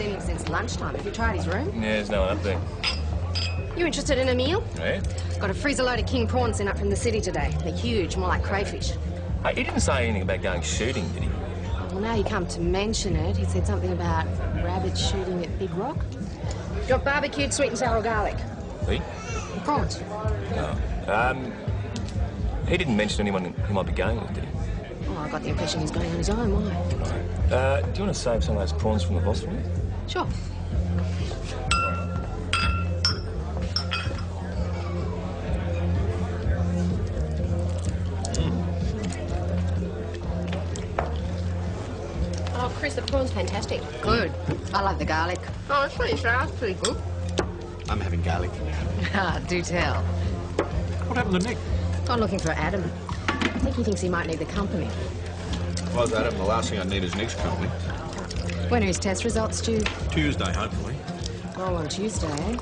seen him since lunchtime. Have you tried his room? Yeah, there's no one up there. You interested in a meal? Yeah? Got a freezer load of king prawns sent up from the city today. They're huge, more like crayfish. Hey, he didn't say anything about going shooting, did he? Well, now you come to mention it, he said something about rabbits shooting at Big Rock. Got barbecued sweet and sour garlic. He? Prawns. No. He didn't mention anyone he might be going with, did he? Oh, I got the impression he's going on his own. Why? Do you want to save some of those prawns from the boss for me? Sure. Oh, Chris, the prawn's fantastic. Good. I love the garlic. Oh, it's pretty sharp. It's pretty good. I'm having garlic. Ah, do tell. What happened to Nick? I'm looking for Adam. I think he thinks he might need the company. Was Adam, the last thing I need is Nick's company. When are his test results due? Tuesday, hopefully. Oh, on Tuesday, eh?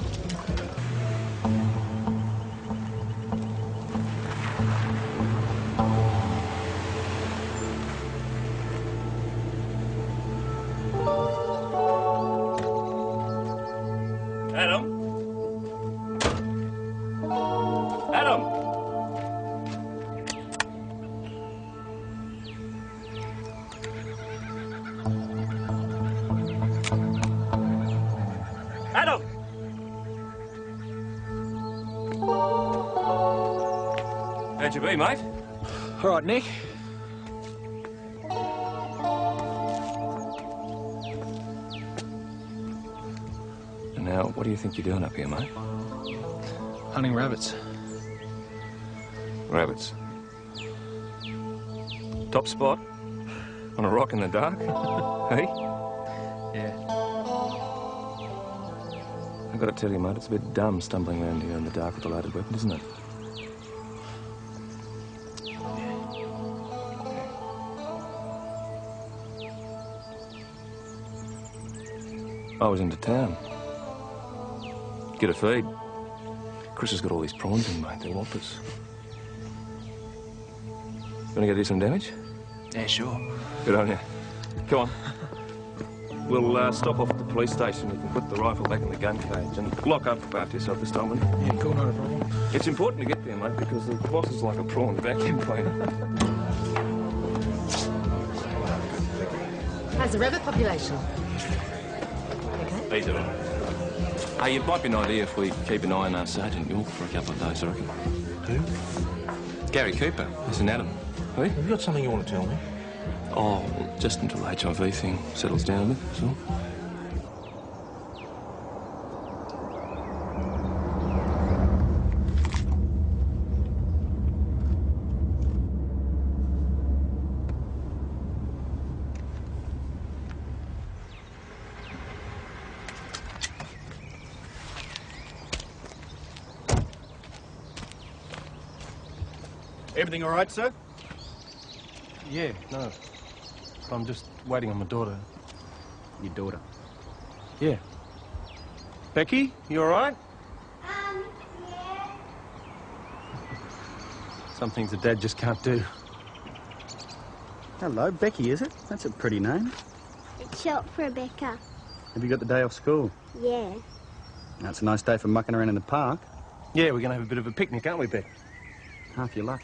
Adam? Adam? Adam! How'd you be, mate? All right, Nick. And now, what do you think you're doing up here, mate? Hunting rabbits. Rabbits. Top spot? On a rock in the dark? Hey? Yeah. I've got to tell you, mate, it's a bit dumb stumbling around here in the dark with a loaded weapon, isn't it? I was into town. Get a feed. Chris has got all these prawns in, mate. They're whoppers. Want to go do some damage? Yeah, sure. Good on you. Come on. We'll stop off at the police station. You can put the rifle back in the gun cage and lock up after yourself this time, will you? Yeah, cool, not a problem. It's important to get there, mate, because the boss is like a prawn vacuum cleaner. How's the rabbit population? Okay. He's all right. Hey, it might be an idea if we keep an eye on Sergeant York for a couple of days, I reckon. Who? Gary Cooper. It's an Adam. Hey? Have you got something you want to tell me? Oh, just until the HIV thing settles down a bit, that's all. Everything all right, sir? Yeah, no. I'm just waiting on my daughter. Your daughter. Yeah. Becky, you all right? Yeah. Some things a dad just can't do. Hello, Becky, is it? That's a pretty name. It's short for Rebecca. Have you got the day off school? Yeah. That's a nice day for mucking around in the park. Yeah, we're going to have a bit of a picnic, aren't we, Beck? Half your luck.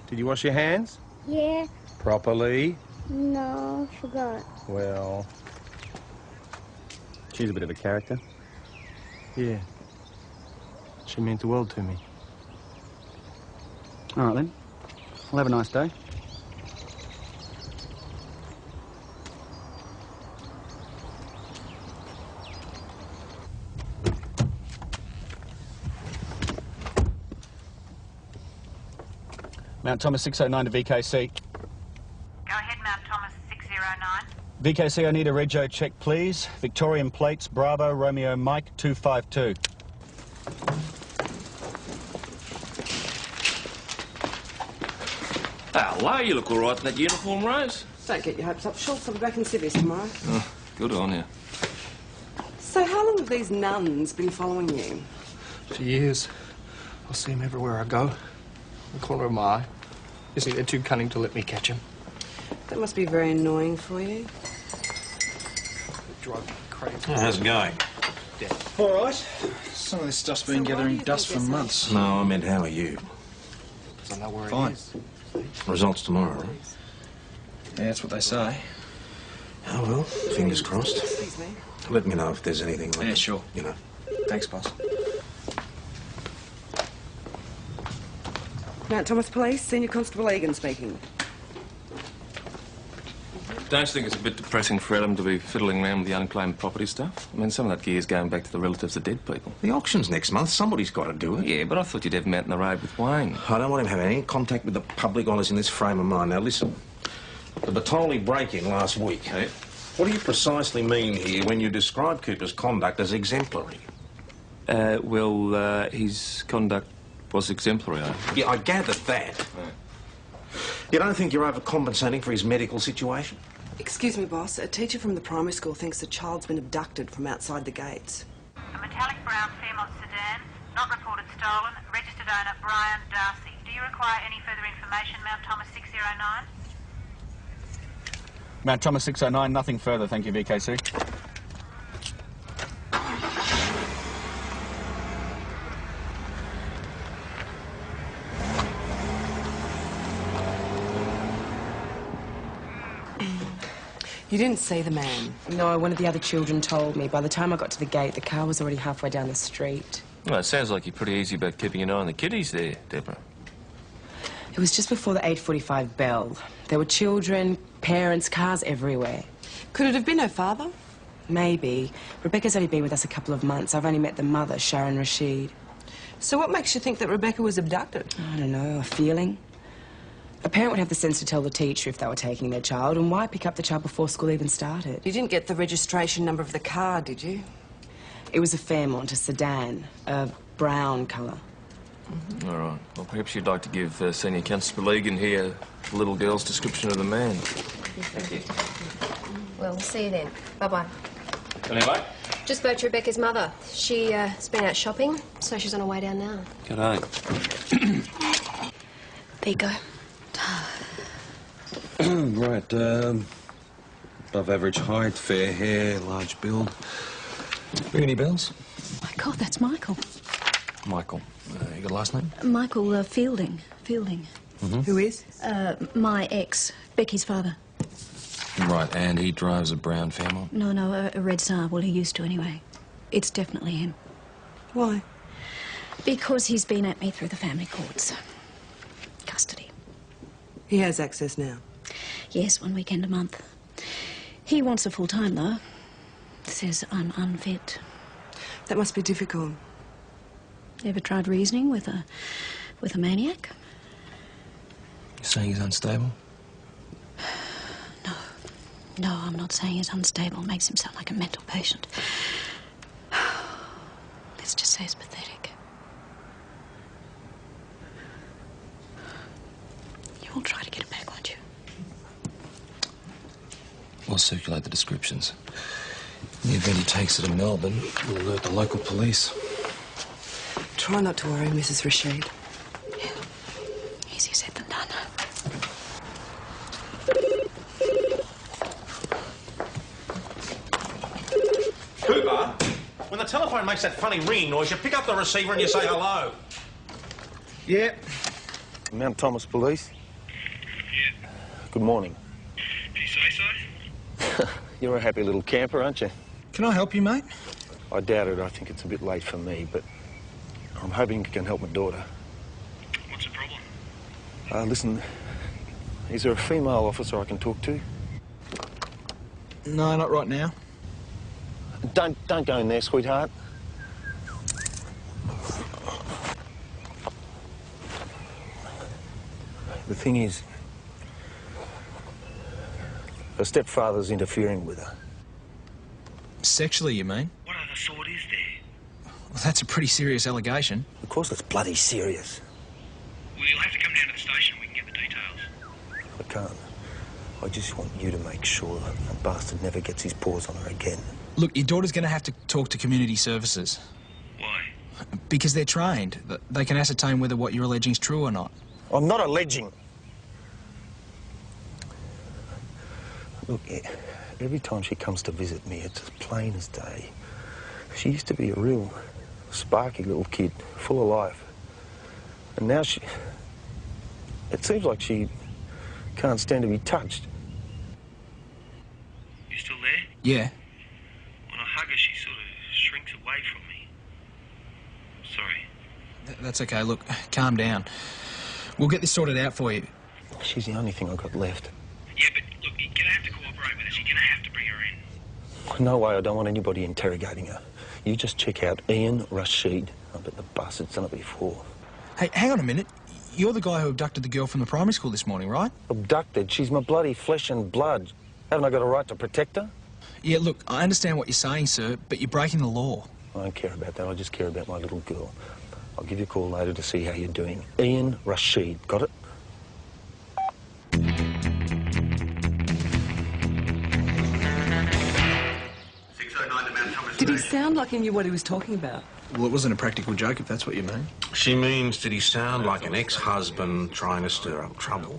Did you wash your hands? Yeah. Properly? No, forgot. Well... She's a bit of a character. Yeah. She meant the world to me. All right, then. Well, have a nice day. Mount Thomas 609 to VKC. Go ahead, Mount Thomas 609. VKC, I need a rego check, please. Victorian plates, Bravo, Romeo, Mike, 252. Hello, you look all right in that uniform, Rose. Don't get your hopes up. Schultz will be back in cities tomorrow. Oh, good on you. So how long have these nuns been following you? For years. I see him everywhere I go. The corner of my eye. You see, they're too cunning to let me catch him. That must be very annoying for you. drove me crazy. Oh, how's it going? All right. Some of this stuff's been gathering dust for months. No, I meant how are you? I know where Fine. it is. Results tomorrow, right? Yeah, that's what they say. Oh, well, fingers crossed. Let me know if there's anything like Yeah, sure. You know. Thanks, boss. Mount Thomas Police, Senior Constable Egan speaking. Don't you think it's a bit depressing for Adam to be fiddling around with the unclaimed property stuff? I mean, some of that gear's going back to the relatives of dead people. The auction's next month. Somebody's got to do it. Yeah, but I thought you'd have him out in the road with Wayne. I don't want him having any contact with the public while he's in this frame of mind. Now, listen. The Batoli break-in last week, eh? What do you precisely mean here when you describe Cooper's conduct as exemplary? His conduct was exemplary, I think. Yeah, I gathered that. Right. You don't think you're overcompensating for his medical situation? Excuse me, boss. A teacher from the primary school thinks the child's been abducted from outside the gates. A metallic brown female sedan, not reported stolen, registered owner Brian Darcy. Do you require any further information, Mount Thomas 609? Mount Thomas 609, nothing further, thank you, VKC. You didn't see the man? No, one of the other children told me. By the time I got to the gate, the car was already halfway down the street. Well, it sounds like you're pretty easy about keeping an eye on the kiddies there, Deborah. It was just before the 8:45 bell. There were children, parents, cars everywhere. Could it have been her father? Maybe. Rebecca's only been with us a couple of months. I've only met the mother, Sharon Rashid. So what makes you think that Rebecca was abducted? I don't know, a feeling. A parent would have the sense to tell the teacher if they were taking their child, and why pick up the child before school even started? You didn't get the registration number of the car, did you? It was a Fairmont, a sedan, a brown colour. Mm-hmm. All right. Well, perhaps you'd like to give Senior Constable Egan here the little girl's description of the man. Thank you. Well, see you then. Bye-bye. Anyway? Just spoke to Rebecca's mother. She's been out shopping, so she's on her way down now. G'day. There you go. Right, above average height, fair hair, large build. Ring any bells? My God, that's Michael. Michael. You got a last name? Michael Fielding. Fielding. Mm-hmm. Who is? My ex, Becky's father. Right, and he drives a brown Fairmont? No, a red Saab. Well, he used to anyway. It's definitely him. Why? Because he's been at me through the family courts. Custody. He has access now. Yes, 1 weekend a month. He wants a full-time, though. Says I'm unfit. That must be difficult. Ever tried reasoning with a maniac? You saying he's unstable? No, I'm not saying he's unstable. It makes him sound like a mental patient. Let's just say he's pathetic. You will try to get him back, won't you? We'll circulate the descriptions. In the event he takes it to Melbourne, we'll alert the local police. Try not to worry, Mrs. Rashid. Yeah. Easier said than done. Cooper, when the telephone makes that funny ringing noise, you pick up the receiver and you say hello. Yeah. Mount Thomas Police. Yeah. Good morning. Did he say so? You're a happy little camper, aren't you? Can I help you, mate? I doubt it. I think it's a bit late for me, but I'm hoping you can help my daughter. What's the problem? Listen, is there a female officer I can talk to? No, not right now. Don't go in there, sweetheart. The thing is, her stepfather's interfering with her. Sexually, you mean? What other sort is there? Well, that's a pretty serious allegation. Of course it's bloody serious. Well, you'll have to come down to the station and we can get the details. I can't. I just want you to make sure that bastard never gets his paws on her again. Look, your daughter's going to have to talk to community services. Why? Because they're trained. They can ascertain whether what you're alleging is true or not. I'm not alleging. Look, every time she comes to visit me, it's as plain as day. She used to be a real sparky little kid, full of life. And now she... It seems like she can't stand to be touched. You still there? Yeah. When I hug her, she sort of shrinks away from me. Sorry. That's okay. Look, calm down. We'll get this sorted out for you. She's the only thing I've got left. Yeah, but look, you're going to have to cooperate with us. You're going to have to bring her in. No way, I don't want anybody interrogating her. You just check out Ian Rashid. I bet the bastard's done it before. Hey, hang on a minute. You're the guy who abducted the girl from the primary school this morning, right? Abducted? She's my bloody flesh and blood. Haven't I got a right to protect her? Yeah, look, I understand what you're saying, sir, but you're breaking the law. I don't care about that. I just care about my little girl. I'll give you a call later to see how you're doing. Ian Rashid. Got it? Did he sound like he knew what he was talking about? Well, it wasn't a practical joke, if that's what you mean. She means, did he sound like an ex-husband trying to stir up trouble?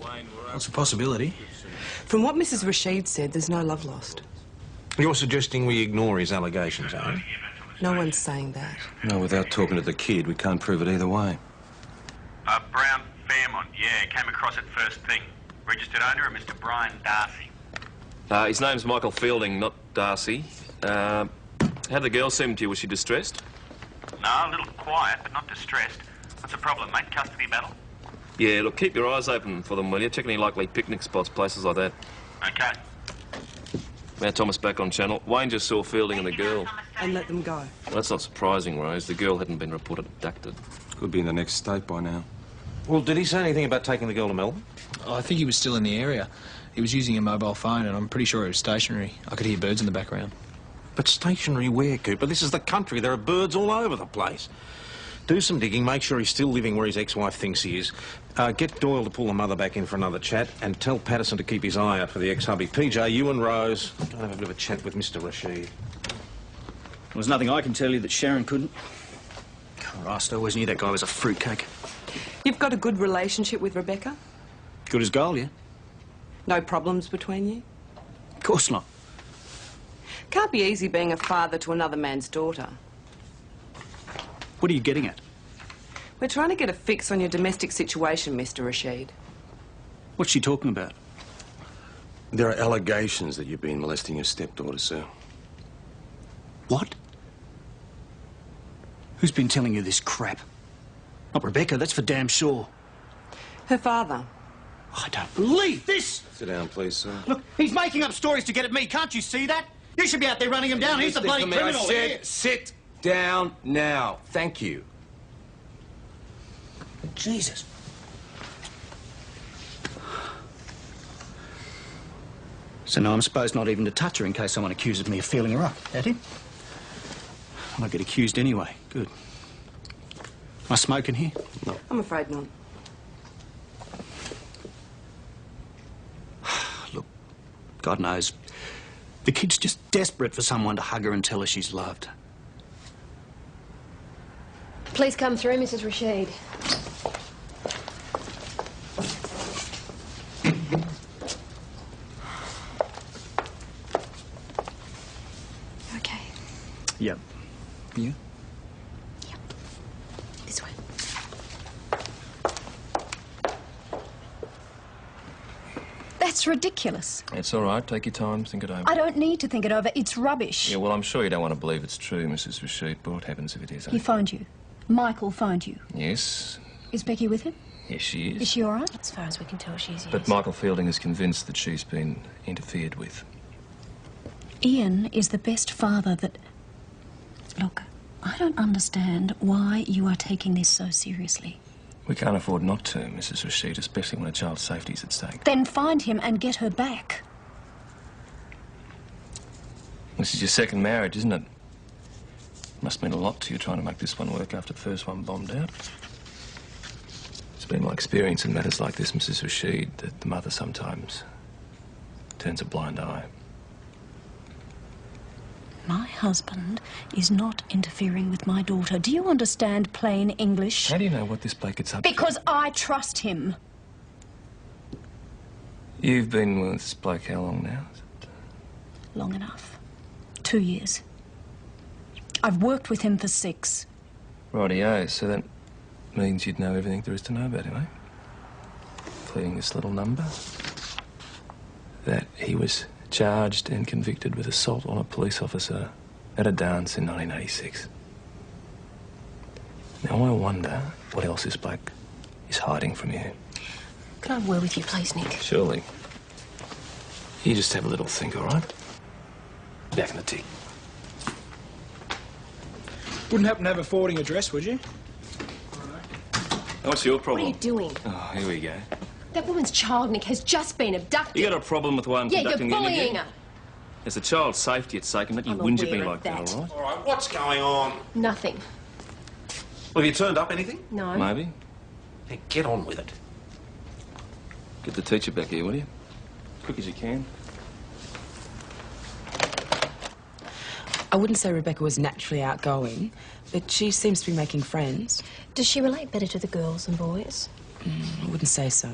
What's a possibility? From what Mrs. Rashid said, there's no love lost. You're suggesting we ignore his allegations, eh? No one's saying that. No, without talking to the kid, we can't prove it either way. Brown Fairmont, yeah, came across it first thing. Registered owner of Mr. Brian Darcy. His name's Michael Fielding, not Darcy. How'd the girl seem to you? Was she distressed? No, a little quiet, but not distressed. What's the problem, mate? Custody battle? Yeah, look, keep your eyes open for them, will you? Check any likely picnic spots, places like that. Okay. Now, Thomas, back on channel. Wayne just saw Fielding and the girl. And let them go. Well, that's not surprising, Rose. The girl hadn't been reported abducted. Could be in the next state by now. Well, did he say anything about taking the girl to Melbourne? Oh, I think he was still in the area. He was using a mobile phone, and I'm pretty sure he was stationary. I could hear birds in the background. But stationary where, Cooper? This is the country. There are birds all over the place. Do some digging, make sure he's still living where his ex-wife thinks he is. Get Doyle to pull the mother back in for another chat, and tell Patterson to keep his eye out for the ex-hubby. PJ, you and Rose, go and have a bit of a chat with Mr. Rashid. There's nothing I can tell you that Sharon couldn't. Christ, I always knew that guy was a fruitcake. You've got a good relationship with Rebecca? Good as gold, yeah? No problems between you? Of course not. Can't be easy being a father to another man's daughter. What are you getting at? We're trying to get a fix on your domestic situation, Mr. Rashid. What's she talking about? There are allegations that you've been molesting your stepdaughter, sir. What? Who's been telling you this crap? Not Rebecca, that's for damn sure. Her father. I don't believe this! Sit down, please, sir. Look, he's making up stories to get at me. Can't you see that? You should be out there running him down. He's the bloody criminal here. Sit down now. Thank you. Jesus. So now I'm supposed not even to touch her in case someone accuses me of feeling her up. That it? I might get accused anyway. Good. Am I smoking here? No. I'm afraid not. Look, God knows, the kid's just desperate for someone to hug her and tell her she's loved. Please come through, Mrs. Rashid. Okay. Yep. You? Yep. This way. That's ridiculous. It's all right. Take your time. Think it over. I don't need to think it over. It's rubbish. Yeah, well, I'm sure you don't want to believe it's true, Mrs. Rashid, but what happens if it is? He phoned you. Michael phoned you. Yes. Is Becky with him? Yes, she is. Is she all right? As far as we can tell, she's But Michael Fielding is convinced that she's been interfered with. Ian is the best father that... Look, I don't understand why you are taking this so seriously. We can't afford not to, Mrs. Rashid, especially when a child's safety is at stake. Then find him and get her back. This is your second marriage, isn't it? Must mean a lot to you trying to make this one work after the first one bombed out. It's been my experience in matters like this, Mrs. Rashid, that the mother sometimes turns a blind eye. My husband is not interfering with my daughter. Do you understand plain English? How do you know what this bloke gets up to? Because I trust him. You've been with this bloke how long now? long enough. 2 years. I've worked with him for 6. Rightio, so that means you'd know everything there is to know about him, eh? Including this little number. That he was charged and convicted with assault on a police officer at a dance in 1986. Now, I wonder what else this bloke is hiding from you. Can I have a word with you, please, Nick? Surely. You just have a little think, all right? Back in the tick. Wouldn't happen to have a forwarding address, would you? What's your problem? What are you doing? Oh, here we go. That woman's child, Nick, has just been abducted. You got a problem with the way I'm Yeah, conducting you're the interview? bullying her. There's a child's safety at stake, and let you I'm whinge at aware me of like that, that. all right? All right, what's going on? Nothing. Well, have you turned up anything? No. Maybe. Hey, get on with it. Get the teacher back here, will you? Quick as you can. I wouldn't say Rebecca was naturally outgoing, but she seems to be making friends. Does she relate better to the girls and boys? I wouldn't say so.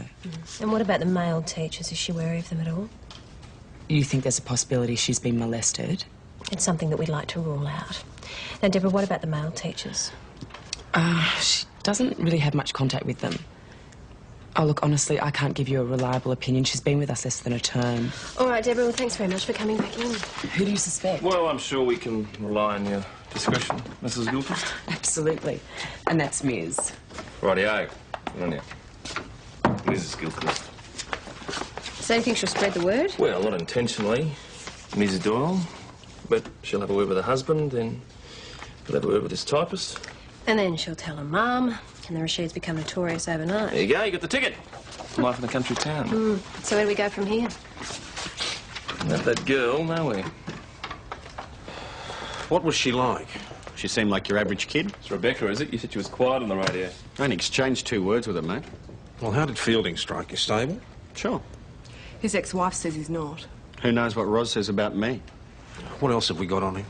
And what about the male teachers? Is she wary of them at all? You think there's a possibility she's been molested? It's something that we'd like to rule out. Now, Deborah, what about the male teachers? She doesn't really have much contact with them. Oh, look, honestly, I can't give you a reliable opinion. She's been with us less than a term. All right, Deborah, well, thanks very much for coming back in. Who do you suspect? Well, I'm sure we can rely on your discretion, Mrs. Gilchrist. Absolutely. And that's Ms. Rightio. Good on you. Mrs. Gilchrist. So you think she'll spread the word? Well, not intentionally, Ms. Doyle, but she'll have a word with her husband, then she'll have a word with his typist. And then she'll tell her mum, and the Rashids become notorious overnight. There you go, you got the ticket. Life in a country town. So where do we go from here? Not that girl, nowhere. What was she like? She seemed like your average kid. It's Rebecca, is it? You said she was quiet on the radio. I only exchanged 2 words with her, mate. Well, how did Fielding strike you? Stable? Sure. His ex-wife says he's not. Who knows what Roz says about me? What else have we got on him?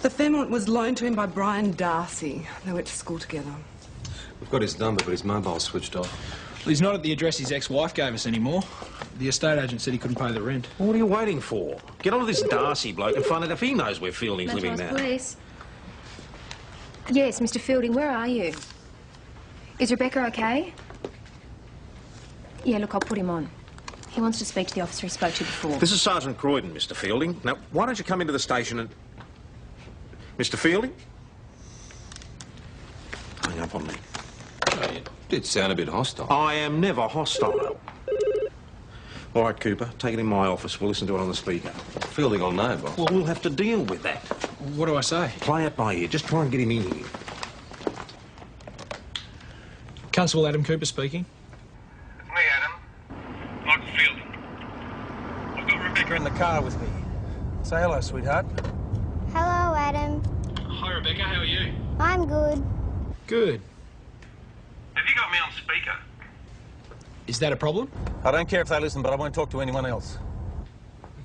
The Fairmont was loaned to him by Brian Darcy. They went to school together. We've got his number, but his mobile's switched off. Well, he's not at the address his ex-wife gave us anymore. The estate agent said he couldn't pay the rent. Well, what are you waiting for? Get on to this Darcy bloke and find out if he knows where Fielding's living now. Police. Yes, Mr. Fielding, where are you? Is Rebecca okay? Yeah, look, I'll put him on. He wants to speak to the officer he spoke to before. This is Sergeant Croydon, Mr. Fielding. Now, why don't you come into the station and... Mr. Fielding? Hang up on me. Oh, you did sound a bit hostile. I am never hostile. All right, Cooper, take it in my office. We'll listen to it on the speaker. Fielding will know, boss. Well, we'll have to deal with that. What do I say? Play it by ear. Just try and get him in here. Constable Adam Cooper speaking. It's me, Adam. Michael Fielding. I've got Rebecca in the car with me. Say hello, sweetheart. Hello, Adam. Hi, Rebecca. How are you? I'm good. Good. Have you got me on speaker? Is that a problem? I don't care if they listen, but I won't talk to anyone else.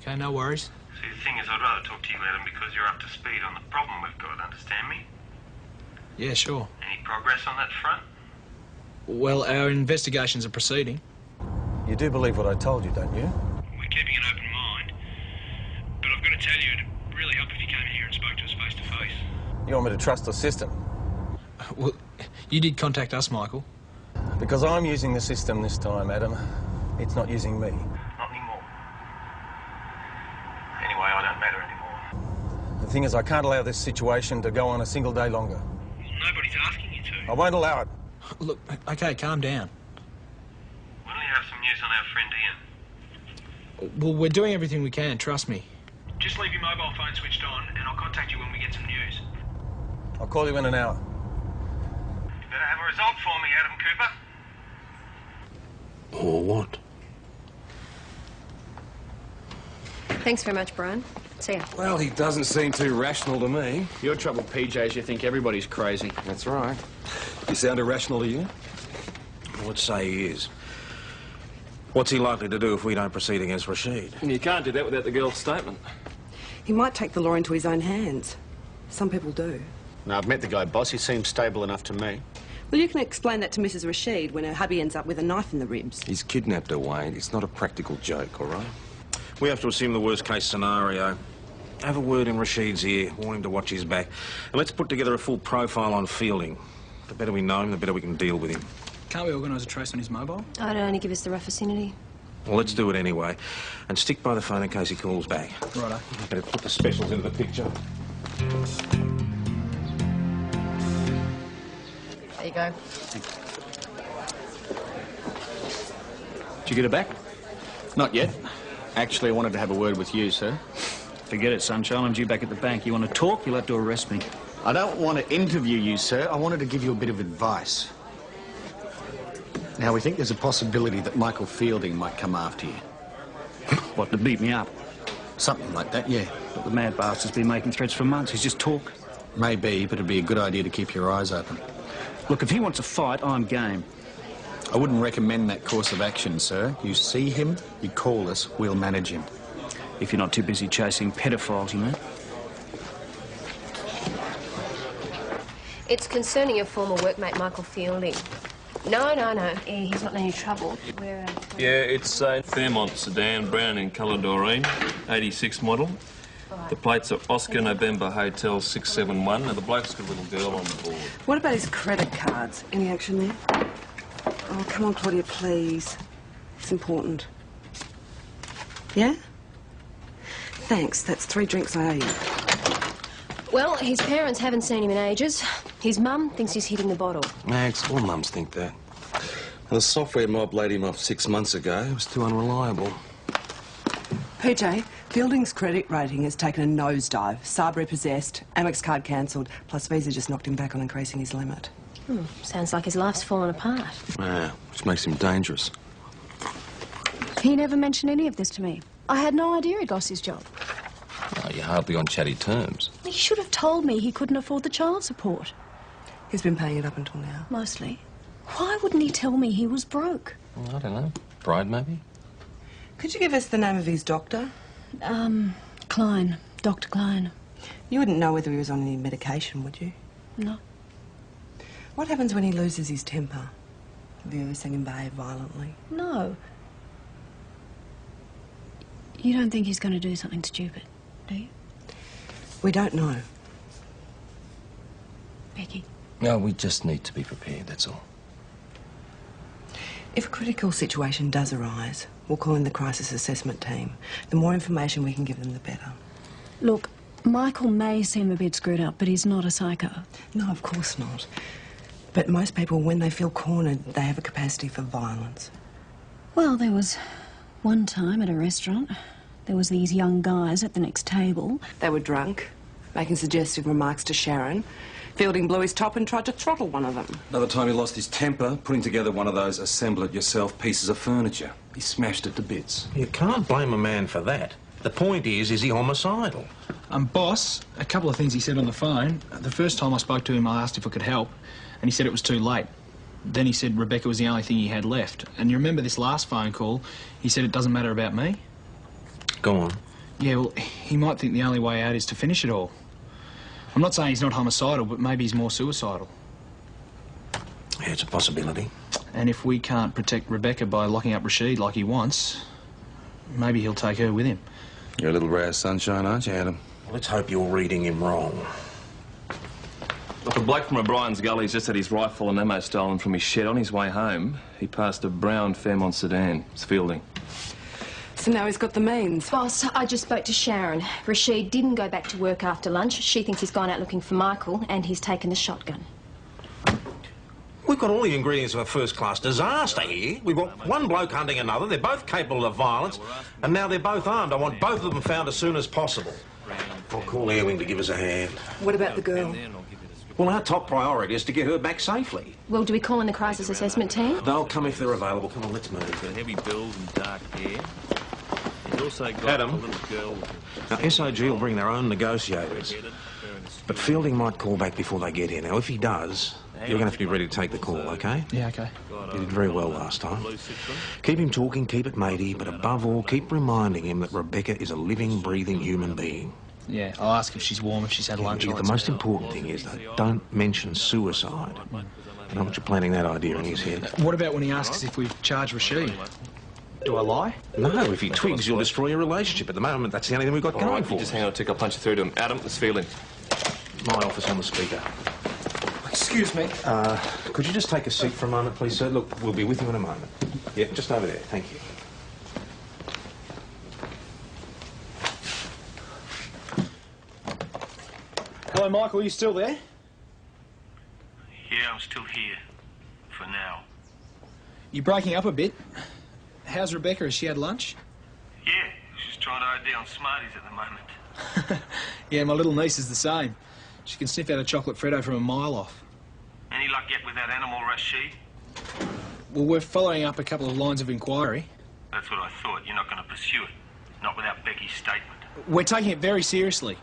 Okay, no worries. See, the thing is, I'd rather talk to you, Adam, because you're up to speed on the problem we've got, understand me? Yeah, sure. Any progress on that front? Well, our investigations are proceeding. You do believe what I told you, don't you? We're keeping an open mind. But I've got to tell you, it'd really help if you came here and spoke to us face to face. You want me to trust the system? Well, you did contact us, Michael. Because I'm using the system this time, Adam. It's not using me. Not anymore. Anyway, I don't matter anymore. The thing is, I can't allow this situation to go on a single day longer. Well, nobody's asking you to. I won't allow it. Look, okay, calm down. When will you have some news on our friend Ian? Well, we're doing everything we can, trust me. Just leave your mobile phone switched on, and I'll contact you when we get some news. I'll call you in an hour. You better have a result for me, Adam Cooper. Or what? Thanks very much, Brian. See ya. Well, he doesn't seem too rational to me. Your trouble, PJ, is you think everybody's crazy. That's right. You sound irrational to you? I would say he is. What's he likely to do if we don't proceed against Rashid? You can't do that without the girl's statement. He might take the law into his own hands. Some people do. No, I've met the guy, boss. He seems stable enough to me. Well, you can explain that to Mrs. Rashid when her hubby ends up with a knife in the ribs. He's kidnapped her, Wayne. It's not a practical joke, all right? We have to assume the worst-case scenario. Have a word in Rashid's ear. Warn him to watch his back. And let's put together a full profile on Fielding. The better we know him, the better we can deal with him. Can't we organise a trace on his mobile? I'd only give us the rough vicinity. Well, let's do it anyway. And stick by the phone in case he calls back. Righto. I better put the specials into the picture. There you go. Did you get it back? Not yet. Actually, I wanted to have a word with you, sir. Forget it, Sunshine. I'm due back at the bank. You want to talk, you'll have to arrest me. I don't want to interview you, sir. I wanted to give you a bit of advice. Now, we think there's a possibility that Michael Fielding might come after you. What, to beat me up? Something like that, yeah. But the mad bastard's been making threats for months. He's just talk. Maybe, but it'd be a good idea to keep your eyes open. Look, if he wants a fight, I'm game. I wouldn't recommend that course of action, sir. You see him, you call us, we'll manage him. If you're not too busy chasing pedophiles, you know. It's concerning your former workmate, Michael Fielding. No. He's not in any trouble. Yeah, it's a Fairmont sedan, brown in colour doreen, 86 model. Right. The plates are Oscar November Hotel 671. Now, the bloke's got a little girl on the board. What about his credit cards? Any action there? Oh, come on, Claudia, please. It's important. Yeah? Thanks. That's 3 drinks I owe you. Well, his parents haven't seen him in ages. His mum thinks he's hitting the bottle. Max, all mums think that. And the software mob laid him off 6 months ago. It was too unreliable. PJ, Fielding's credit rating has taken a nosedive. SARB repossessed, Amex card cancelled, plus Visa just knocked him back on increasing his limit. Sounds like his life's fallen apart. Yeah, which makes him dangerous. He never mentioned any of this to me. I had no idea he'd lost his job. Oh, you're hardly on chatty terms. He should have told me he couldn't afford the child support. He's been paying it up until now. Mostly. Why wouldn't he tell me he was broke? I don't know. Pride, maybe? Could you give us the name of his doctor? Klein. Dr. Klein. You wouldn't know whether he was on any medication, would you? No. What happens when he loses his temper? Have you ever seen him behave violently? No. You don't think he's going to do something stupid, do you? We don't know. Becky? No, we just need to be prepared, that's all. If a critical situation does arise, we'll call in the crisis assessment team. The more information we can give them, the better. Look, Michael may seem a bit screwed up, but he's not a psycho. No, of course not. But most people, when they feel cornered, they have a capacity for violence. Well, there was one time at a restaurant. There was these young guys at the next table. They were drunk, making suggestive remarks to Sharon. Fielding blew his top and tried to throttle one of them. Another time he lost his temper, putting together one of those assemble-it-yourself pieces of furniture. He smashed it to bits. You can't blame a man for that. The point is he homicidal? Boss, a couple of things he said on the phone. The first time I spoke to him, I asked if I could help, and he said it was too late. Then he said Rebecca was the only thing he had left. And you remember this last phone call, he said it doesn't matter about me? Go on. Yeah, well, he might think the only way out is to finish it all. I'm not saying he's not homicidal, but maybe he's more suicidal. Yeah, it's a possibility. And if we can't protect Rebecca by locking up Rashid like he wants, maybe he'll take her with him. You're a little ray of sunshine, aren't you, Adam? Let's hope you're reading him wrong. Look, a bloke from O'Brien's Gully's just had his rifle and ammo stolen from his shed. On his way home, he passed a brown Fairmont sedan. It's Fielding. So now he's got the means. Boss, I just spoke to Sharon. Rashid didn't go back to work after lunch. She thinks he's gone out looking for Michael, and he's taken the shotgun. We've got all the ingredients of a first-class disaster here. We've got one bloke hunting another. They're both capable of violence, and now they're both armed. I want both of them found as soon as possible. I'll call Airwing to give us a hand. What about the girl? Well, our top priority is to get her back safely. Well, do we call in the crisis assessment team? They'll come if they're available. Come on, let's move. He's got heavy build and dark hair. He's also got Adam. a little girl. Now, SOG will bring their own negotiators. But Fielding might call back before they get here. Now, if he does, you're going to have to be ready to take the call, OK? Yeah, OK. You did very well last time. Keep him talking, keep it matey, but above all, keep reminding him that Rebecca is a living, breathing human being. Yeah, I'll ask if she's warm, if she's had lunch. Yeah, the most important thing is that don't mention suicide. I don't want you planting that idea in his head. What about when he asks if we've charged Rashid? Do I lie? No, if he twigs, you'll destroy your relationship. At the moment, that's the only thing we've got going right, for you just hang on a tick, I'll punch you through to him. Adam, let's feel him. My office on the speaker. Excuse me. Could you just take a seat for a moment, please, sir? Look, we'll be with you in a moment. Yeah, just over there. Thank you. Hello, Michael, are you still there? Yeah, I'm still here. For now. You're breaking up a bit. How's Rebecca? Has she had lunch? Yeah, she's trying to ID on Smarties at the moment. Yeah, my little niece is the same. She can sniff out a chocolate Freddo from a mile off. Any luck yet with that animal, Rashid? Well, we're following up a couple of lines of inquiry. That's what I thought. You're not going to pursue it. Not without Becky's statement. We're taking it very seriously.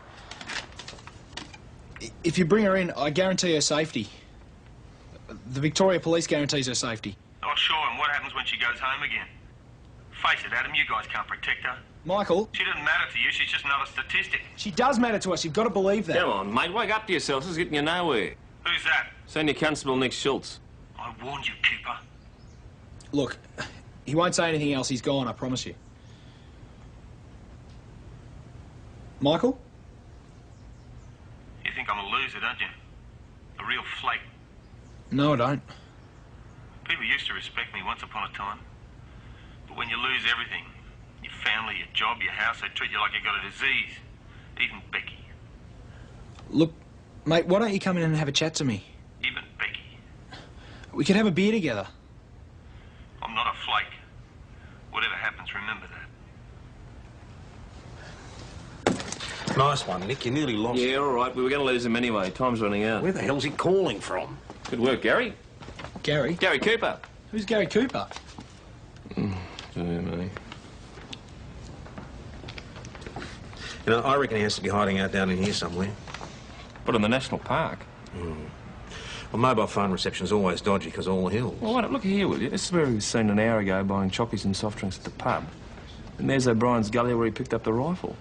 If you bring her in, I guarantee her safety. The Victoria Police guarantees her safety. Oh, sure, and what happens when she goes home again? Face it, Adam, you guys can't protect her. Michael? She doesn't matter to you, she's just another statistic. She does matter to us, you've got to believe that. Come on, mate, wake up to yourself. This is getting you nowhere. Who's that? Senior Constable Nick Schultz. I warned you, Cooper. Look, he won't say anything else, he's gone, I promise you. Michael? You think I'm a loser, don't you? A real flake. No, I don't. People used to respect me once upon a time. But when you lose everything, your family, your job, your house, they treat you like you got a disease. Even Becky. Look, mate, why don't you come in and have a chat to me? Even Becky. We could have a beer together. I'm not a flake. Whatever happens, remember that. Nice one, Nick. You nearly lost. Yeah, all right. We were going to lose him anyway. Time's running out. Where the hell's he calling from? Good work, Gary. Gary? Gary Cooper. Who's Gary Cooper? Dear me. You know, I reckon he has to be hiding out down in here somewhere. What, in the national park? Well, mobile phone reception's always dodgy because all the hills. Well, wait, look here, will you? This is where he was seen an hour ago buying chockies and soft drinks at the pub. And there's O'Brien's gully where he picked up the rifle.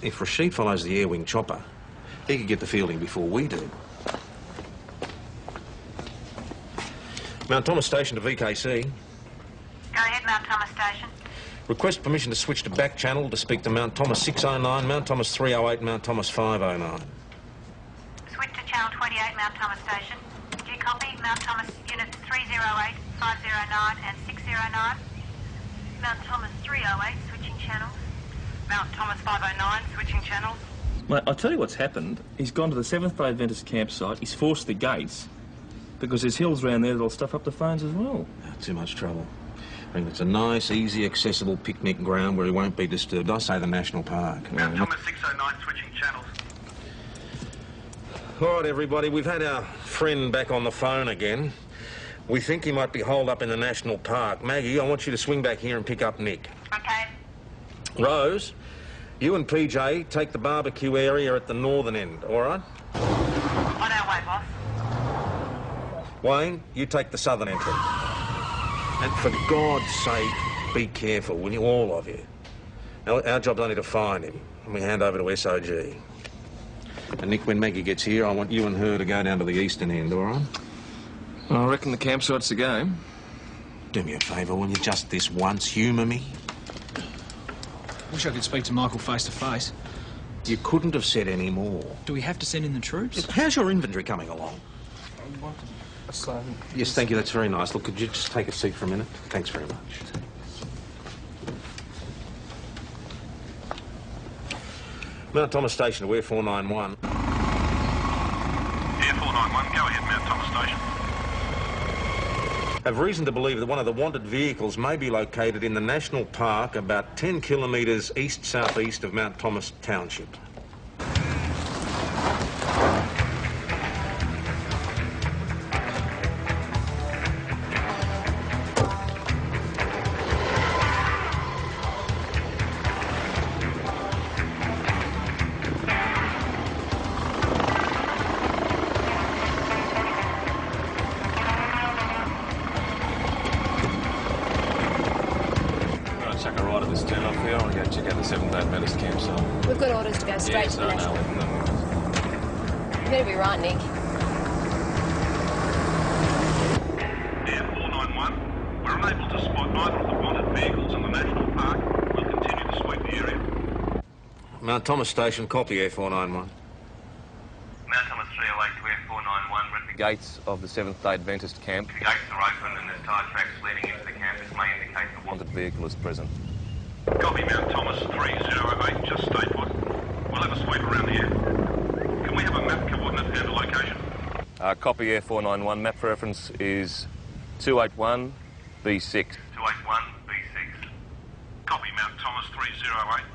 If Rashid follows the air wing chopper, he could get the fielding before we do. Mount Thomas Station to VKC. Go ahead, Mount Thomas Station. Request permission to switch to back channel to speak to Mount Thomas 609, Mount Thomas 308, Mount Thomas 509. Switch to channel 28, Mount Thomas Station. Do you copy? Mount Thomas units 308, 509 and 609. Mount Thomas 308, switching channels. Mount Thomas 509, switching channels. Mate, I'll tell you what's happened. He's gone to the 7th Day Adventist campsite. He's forced the gates because there's hills around there that'll stuff up the phones as well. Too much trouble. I think it's a nice, easy, accessible picnic ground where he won't be disturbed. I say the national park. Mount Thomas 609, switching channels. All right, everybody, we've had our friend back on the phone again. We think he might be holed up in the national park. Maggie, I want you to swing back here and pick up Nick. Okay. Rose, you and PJ take the barbecue area at the northern end, all right? On our way, boss. Wayne, you take the southern entrance. And for God's sake, be careful, will you, all of you? Our job's only to find him, and we hand over to SOG. And Nick, when Maggie gets here, I want you and her to go down to the eastern end, all right? I reckon the campsite's the game. Do me a favour, will you, just this once, humour me? Wish I could speak to Michael face to face. You couldn't have said any more. Do we have to send in the troops? How's your inventory coming along? Yes, thank you, that's very nice. Look, could you just take a seat for a minute? Thanks very much. Mount Thomas Station to Air 491. Air 491, go ahead, Mount Thomas Station. Have reason to believe that one of the wanted vehicles may be located in the national park about 10 kilometres east-southeast of Mount Thomas Township. Chuck a ride at this turn off here. I want to go check out the 7th Day Adventist campsite. We've got orders to go straight to the national. You better be right, Nick. Air 491, we're unable to spot either of the wanted Mount Thomas Station, copy Air 491. Mount Thomas 308 to Air 491, we're at the Gates of the Seventh-day Adventist camp. The gates are open and there's tyre tracks leading into the camp. This may indicate the Wanted vehicle is present. Copy Mount Thomas 308, just stay put. We'll have a sweep around the air. Can we have a map coordinate and a location? Copy Air 491. Map reference is 281 B6. 281 B6. Copy Mount Thomas 308.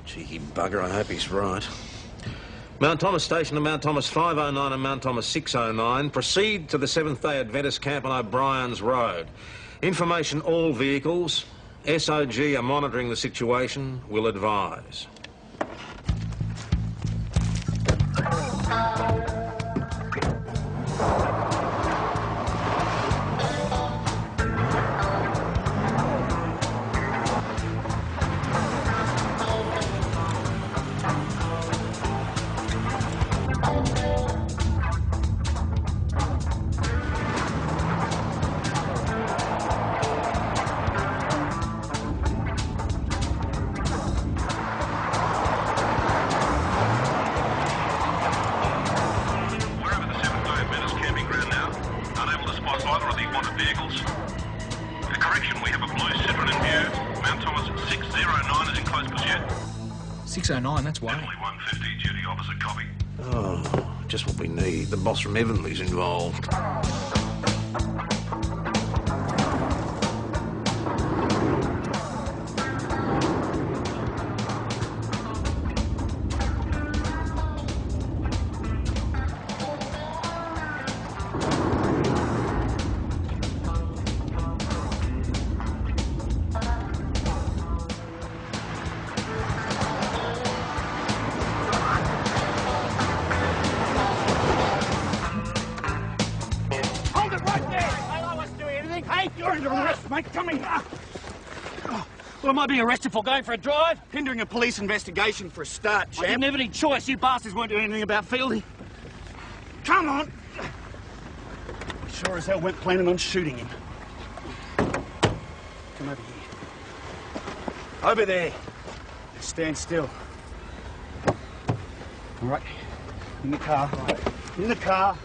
Cheeky bugger, I hope he's right. Mount Thomas Station to Mount Thomas 509 and Mount Thomas 609. Proceed to the Seventh-day Adventist camp on O'Brien's Road. Information all vehicles. SOG are monitoring the situation. Will advise. Vehicles. Correction, we have a blue Citroen in view. Mount Thomas 609 is in close pursuit. 609, that's way. Heavenly 150, duty officer, copy. Oh, just what we need. The boss from Heavenly's involved. What am I being arrested for? Going for a drive? Hindering a police investigation for a start, champ. I didn't have any choice. You bastards weren't doing anything about Fielding. Come on! Sure as hell weren't planning on shooting him. Come over here. Over there. Stand still. All right. In the car. In the car.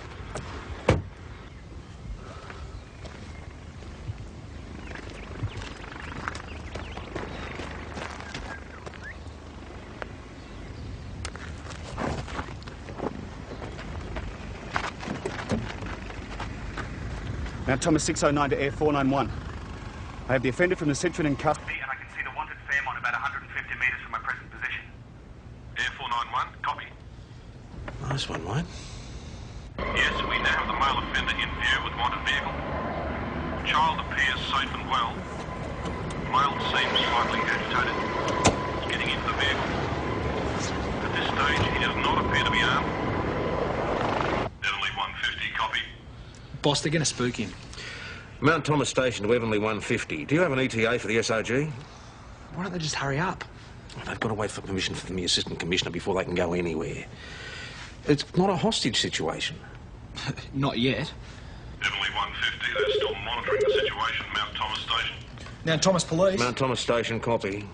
Mount Thomas 609 to Air 491. I have the offender from the Citroen in custody. And I can see the wanted Fairmont about 150 metres from my present position. Air 491, copy. Nice one, mate. Yes, we now have the male offender in view with wanted vehicle. Child appears safe and well. Male seems slightly agitated. Getting into the vehicle. At this stage, he does not appear to be armed. Heavenly 150, copy. Boss, they're going to spook him. Mount Thomas Station to Heavenly 150. Do you have an ETA for the SOG? Why don't they just hurry up? Well, they've got to wait for permission from the Assistant Commissioner before they can go anywhere. It's not a hostage situation. Not yet. Heavenly 150, they're still monitoring the situation. Mount Thomas Station. Now, Thomas Police. Mount Thomas Station, copy.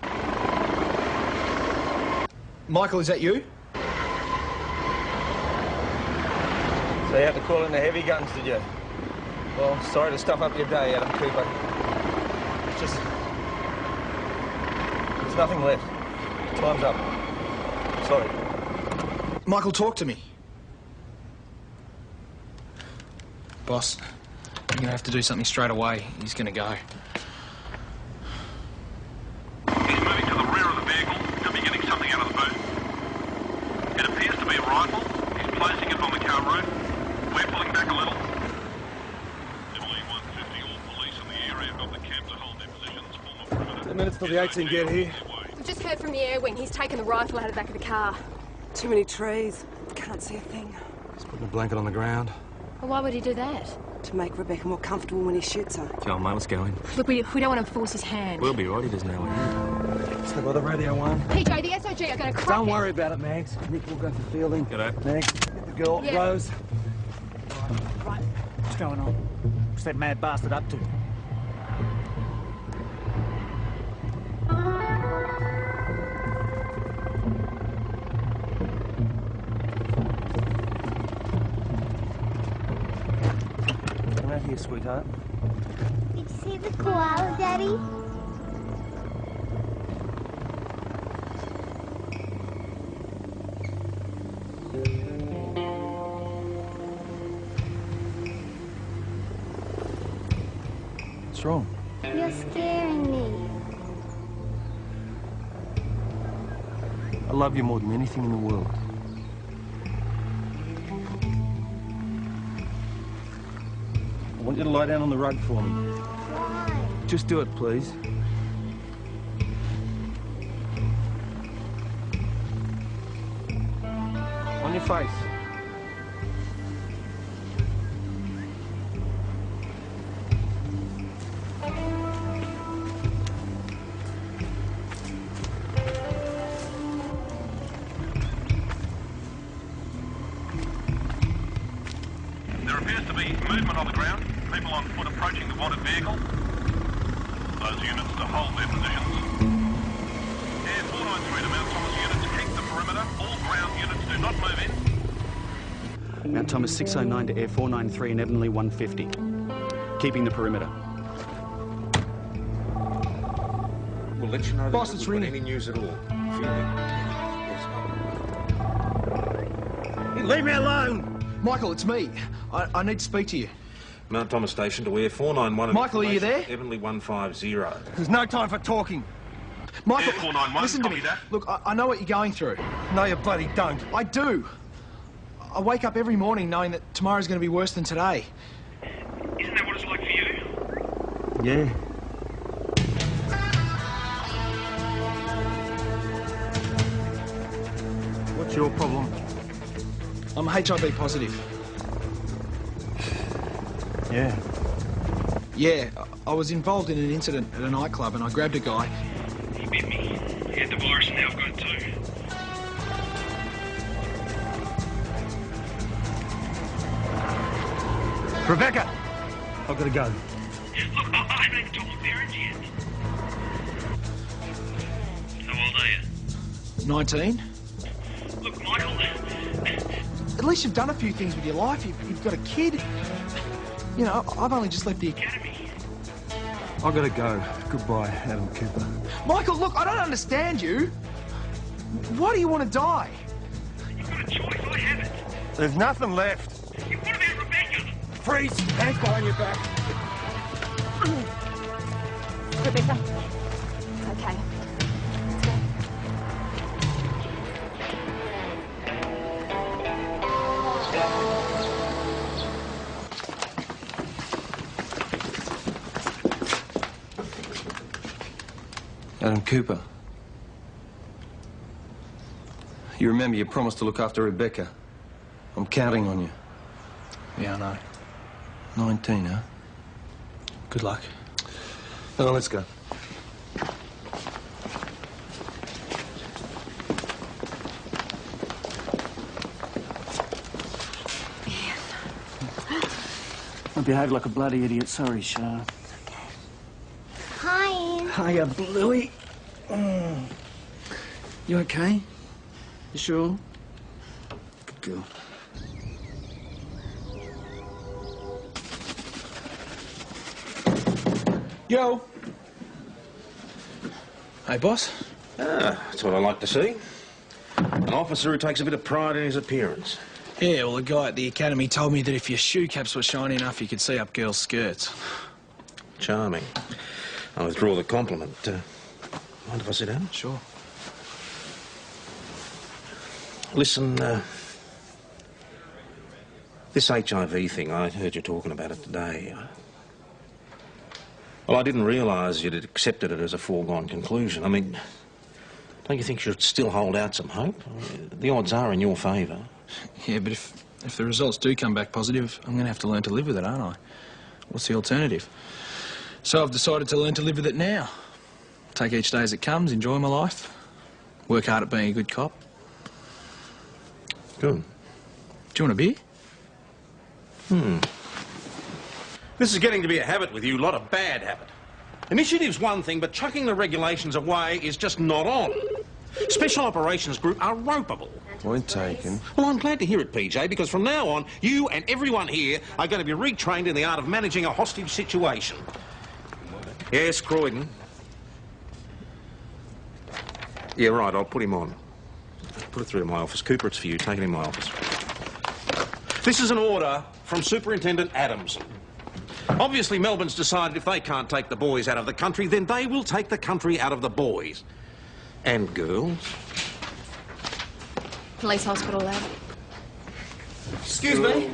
Michael, is that you? So you had to call in the heavy guns, did you? Well, sorry to stuff up your day, Adam Cooper. It's just... there's nothing left. Time's up. Sorry. Michael, talk to me. Boss, you're going to have to do something straight away. He's going to go. He's moving to the rear of the vehicle. He'll be getting something out of the boot. It appears to be a rifle. He's placing it on the car roof. We're pulling back a little. Heavenly 150, all police in the area of the camp to hold their positions. Form a perimeter. 10 minutes till the 18 get here. We've just heard from the air wing. He's taken the rifle out of the back of the car. Too many trees. Can't see a thing. He's putting a blanket on the ground. Well, why would he do that? To make Rebecca more comfortable when he shoots her. Come on, mate, let's go in. Look, we don't want to force his hand. We'll be right, he doesn't know it. Stay by the radio one. PJ, the SOG are going to crack Don't it. worry about it, Mags. Nick will go for Fielding. G'day. Mags, get the girl, Yeah. Rose. Right. What's going on? What's that mad bastard up to? sweetheart. Did you see the koala, Daddy? What's wrong? You're scaring me. I love you more than anything in the world. I want you to lie down on the rug for me. Why? Just do it, please. On your face. There appears to be movement on the ground. People on foot approaching the wanted vehicle. Those units to hold their positions. Air 493 to Mount Thomas units, keep the perimeter. All ground units do not move in. Mount Thomas 609 to Air 493 and Evanly 150. Keeping the perimeter. We'll let you know Boss, that it's we've got ringing. any news at all. Yes. Leave me alone! Michael, it's me. I need to speak to you. Mount Thomas Station to Air 491. Michael, are you there? Evanly 150. There's no time for talking. Michael, Air 491, listen to copy me. that. Look, I know what you're going through. No, you bloody don't. I do. I wake up every morning knowing that tomorrow's going to be worse than today. Isn't that what it's like for you? Yeah. What's your problem? I'm HIV positive. Yeah. Yeah, I was involved in an incident at a nightclub and I grabbed a guy. He bit me. He had the virus and now I've got it too. Rebecca! I've got to go. Look, I haven't even told my parents yet. How old are you? 19. Look, Michael. At least you've done a few things with your life. You've got a kid. You know, I've only just left the academy. I've got to go. Goodbye, Adam Cooper. Michael, look, I don't understand you. Why do you want to die? You've got a choice. I haven't. There's nothing left. You want about Rebecca? Freeze! Hands behind your back. Rebecca. Okay. Let's go. Adam Cooper. You remember you promised to look after Rebecca. I'm counting on you. Yeah, I know. 19, huh? Good luck. Oh, let's go. I behaved like a bloody idiot. Sorry, Shah. Hi, Ian. Hiya, Bluey. You okay? You sure? Good girl. Yo. Hey, boss. Ah, that's what I like to see. An officer who takes a bit of pride in his appearance. Yeah, well, the guy at the academy told me that if your shoe caps were shiny enough, you could see up girls' skirts. Charming. I withdraw the compliment. Mind if I sit down? Sure. Listen, this HIV thing, I heard you talking about it today. Well, I didn't realise you'd accepted it as a foregone conclusion. I mean, don't you think you should still hold out some hope? The odds are in your favour. Yeah, but if the results do come back positive, I'm going to have to learn to live with it, aren't I? What's the alternative? So I've decided to learn to live with it now. Take each day as it comes, enjoy my life, work hard at being a good cop. Good. Do you want a beer? This is getting to be a habit with you, not a bad habit. Initiative's one thing, but chucking the regulations away is just not on. Special Operations Group are ropeable. Point taken. Well, I'm glad to hear it, PJ, because from now on, you and everyone here are going to be retrained in the art of managing a hostage situation. Yes, Croydon. Yeah, right, I'll put him on. Put it through to my office. Cooper, it's for you. Take it in my office. This is an order from Superintendent Adams. Obviously, Melbourne's decided if they can't take the boys out of the country, then they will take the country out of the boys. And girls. Police hospital lab. Excuse me.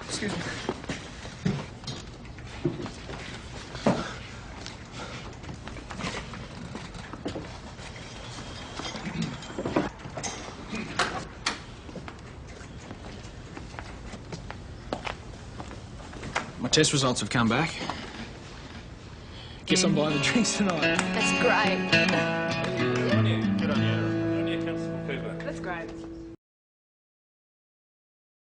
Excuse me. My test results have come back. Guess I'm buying the drinks tonight. That's great. Good on you. Good on you. Constable Cooper. That's great.